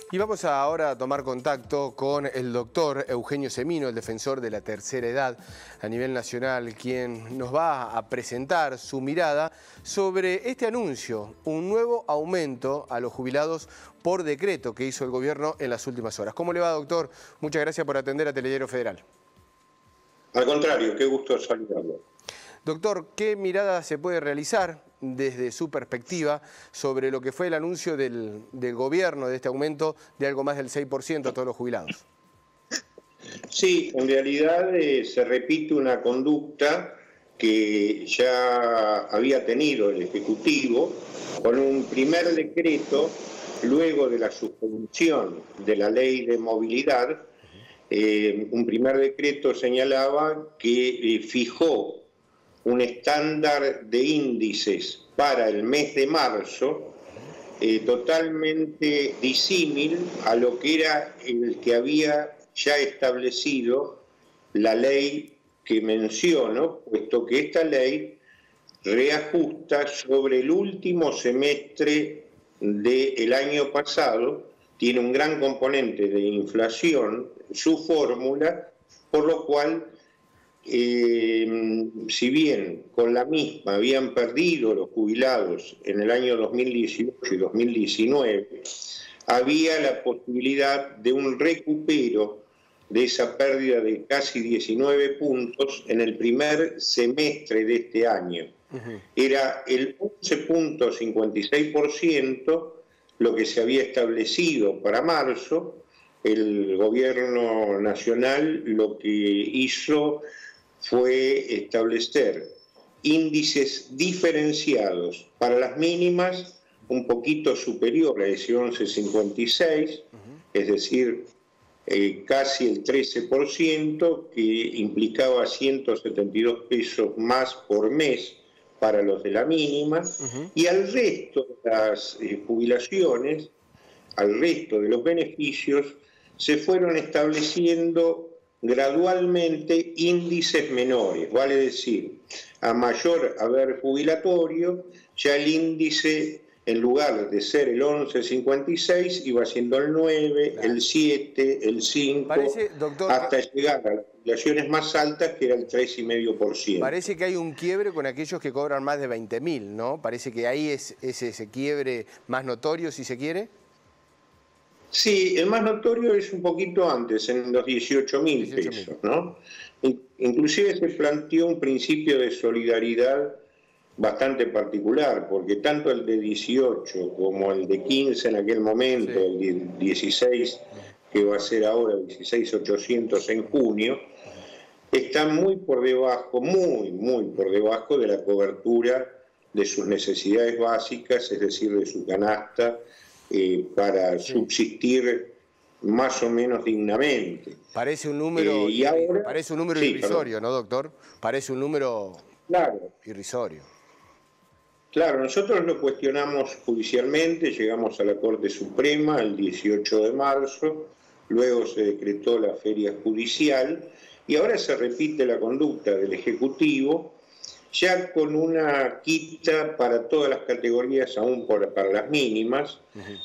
Y vamos ahora a tomar contacto con el doctor Eugenio Semino, el defensor de la tercera edad a nivel nacional, quien nos va a presentar su mirada sobre este anuncio, un nuevo aumento a los jubilados por decreto que hizo el gobierno en las últimas horas. ¿Cómo le va, doctor? Muchas gracias por atender a Telediario Federal. Al contrario, qué gusto saludarlo. Doctor, ¿qué mirada se puede realizar desde su perspectiva sobre lo que fue el anuncio del gobierno de este aumento de algo más del 6% a todos los jubilados? Sí, en realidad se repite una conducta que ya había tenido el Ejecutivo con un primer decreto, luego de la suspensión de la ley de movilidad. Un primer decreto señalaba que fijó un estándar de índices para el mes de marzo totalmente disímil a lo que era el que había ya establecido la ley que menciono, puesto que esta ley reajusta sobre el último semestre del año pasado, tiene un gran componente de inflación, su fórmula, por lo cual si bien con la misma habían perdido los jubilados en el año 2018 y 2019, había la posibilidad de un recupero de esa pérdida de casi 19 puntos en el primer semestre de este año. Era el 11.56% lo que se había establecido para marzo. El gobierno nacional lo que hizo fue establecer índices diferenciados para las mínimas un poquito superior a ese 11.56, es decir, casi el 13%, que implicaba 172 pesos más por mes para los de la mínima, y al resto de las jubilaciones, al resto de los beneficios, se fueron estableciendo gradualmente índices menores, vale decir, a mayor haber jubilatorio, ya el índice, en lugar de ser el 11.56, iba siendo el 9, el 7, el 5, doctor, hasta llegar a las jubilaciones más altas, que era el 3,5%. Parece que hay un quiebre con aquellos que cobran más de 20.000, ¿no? Parece que ahí es ese quiebre más notorio, si se quiere. Sí, el más notorio es un poquito antes, en los 18.000 pesos, ¿no? Inclusive se planteó un principio de solidaridad bastante particular, porque tanto el de 18 como el de 15 en aquel momento, sí, el de 16, que va a ser ahora 16.800 en junio, están muy por debajo, muy por debajo de la cobertura de sus necesidades básicas, es decir, de su canasta, para subsistir más o menos dignamente. Parece un número, parece un número irrisorio, ¿no, doctor? Parece un número irrisorio. Claro, nosotros lo cuestionamos judicialmente, llegamos a la Corte Suprema el 18 de marzo, luego se decretó la feria judicial y ahora se repite la conducta del Ejecutivo, ya con una quita para todas las categorías, aún para las mínimas,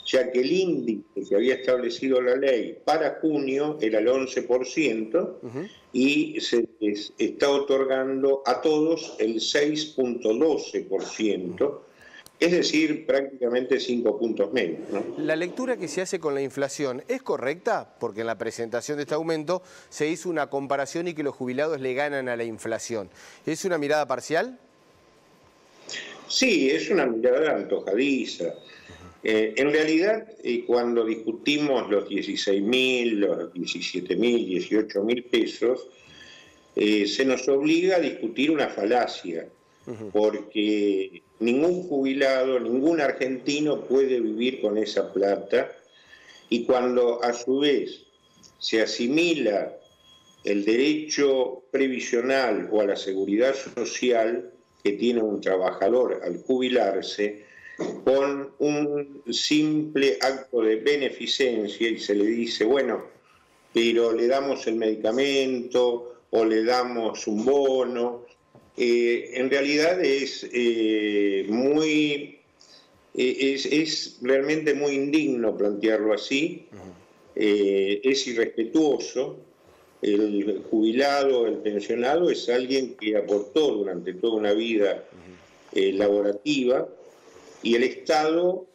ya que el índice que había establecido la ley para junio era el 11%, y se está otorgando a todos el 6.12%, es decir, prácticamente 5 puntos menos, ¿no? La lectura que se hace con la inflación, ¿es correcta? Porque en la presentación de este aumento se hizo una comparación y que los jubilados le ganan a la inflación. ¿Es una mirada parcial? Sí, es una mirada antojadiza. En realidad, cuando discutimos los 16.000, los 17.000, 18.000 pesos, se nos obliga a discutir una falacia, porque ningún jubilado, ningún argentino puede vivir con esa plata, y cuando a su vez se asimila el derecho previsional o a la seguridad social que tiene un trabajador al jubilarse, con un simple acto de beneficencia, y se le dice, bueno, pero le damos el medicamento o le damos un bono, en realidad es muy Es realmente muy indigno plantearlo así, es irrespetuoso. El jubilado, el pensionado es alguien que aportó durante toda una vida laborativa, y el Estado,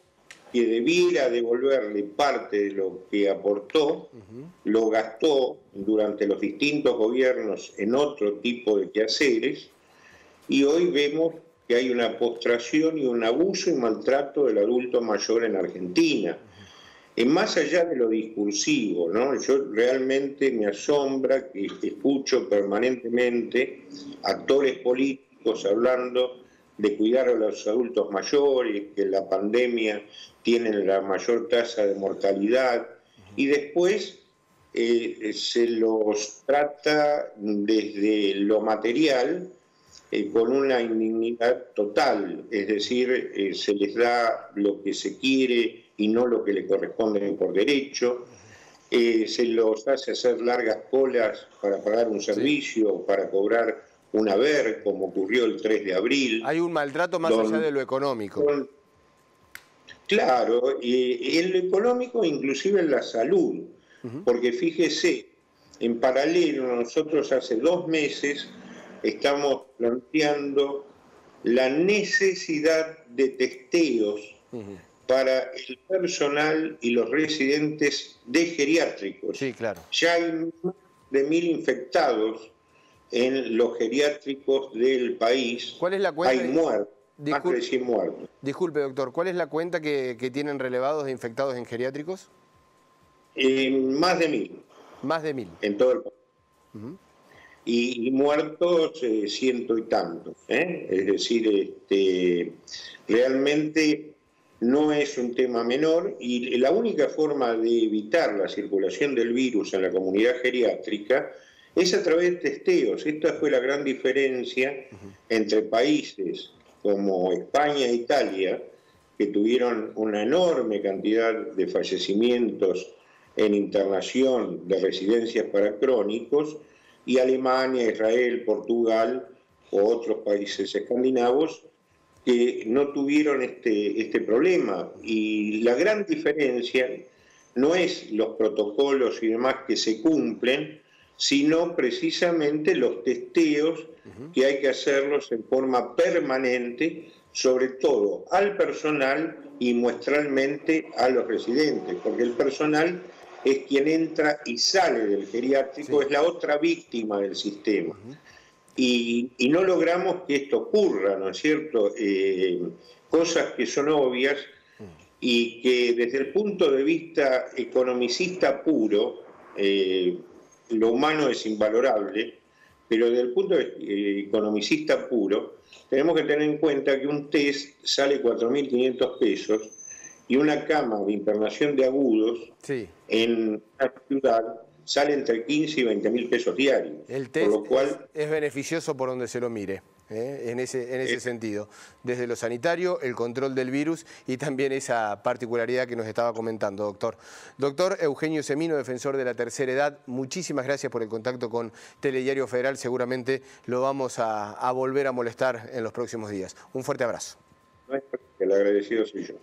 que debiera devolverle parte de lo que aportó, lo gastó durante los distintos gobiernos en otro tipo de quehaceres, y hoy vemos que hay una postración y un abuso y maltrato del adulto mayor en Argentina. Más allá de lo discursivo, ¿no? Yo realmente me asombra que escucho permanentemente actores políticos hablando de cuidar a los adultos mayores, que la pandemia tiene la mayor tasa de mortalidad, y después se los trata desde lo material con una indignidad total, es decir, se les da lo que se quiere y no lo que le corresponde por derecho, se los hace hacer largas colas para pagar un servicio o para cobrar un haber, como ocurrió el 3 de abril. Hay un maltrato más allá de lo económico. Claro, en lo económico, inclusive en la salud, porque fíjese, en paralelo nosotros hace 2 meses estamos planteando la necesidad de testeos para el personal y los residentes de geriátricos. Sí, claro. Ya hay más de 1000 infectados en los geriátricos del país. ¿Cuál es la cuenta? Hay muertos, más de 100 muertos. Disculpe, doctor, ¿cuál es la cuenta que tienen relevados de infectados en geriátricos? Más de 1000. Más de 1000. En todo el país. Y muertos 100 y tantos. Es decir, realmente no es un tema menor, y la única forma de evitar la circulación del virus en la comunidad geriátrica es a través de testeos. Esta fue la gran diferencia entre países como España e Italia, que tuvieron una enorme cantidad de fallecimientos en internación de residencias para crónicos, y Alemania, Israel, Portugal o otros países escandinavos que no tuvieron este problema. Y la gran diferencia no es los protocolos y demás que se cumplen, sino precisamente los testeos que hay que hacerlos en forma permanente, sobre todo al personal y muestralmente a los residentes, porque el personal es quien entra y sale del geriátrico, es la otra víctima del sistema. Y no logramos que esto ocurra, ¿no es cierto? Cosas que son obvias y que desde el punto de vista economicista puro, lo humano es invalorable, pero desde el punto de vista economicista puro, tenemos que tener en cuenta que un test sale 4.500 pesos y una cama de internación de agudos en una ciudad sale entre 15 y 20.000 pesos diarios. El test por lo cual, es beneficioso por donde se lo mire, en ese sentido. Desde lo sanitario, el control del virus y también esa particularidad que nos estaba comentando, doctor. Doctor Eugenio Semino, defensor de la tercera edad, muchísimas gracias por el contacto con Telediario Federal. Seguramente lo vamos a volver a molestar en los próximos días. Un fuerte abrazo. El agradecido soy yo.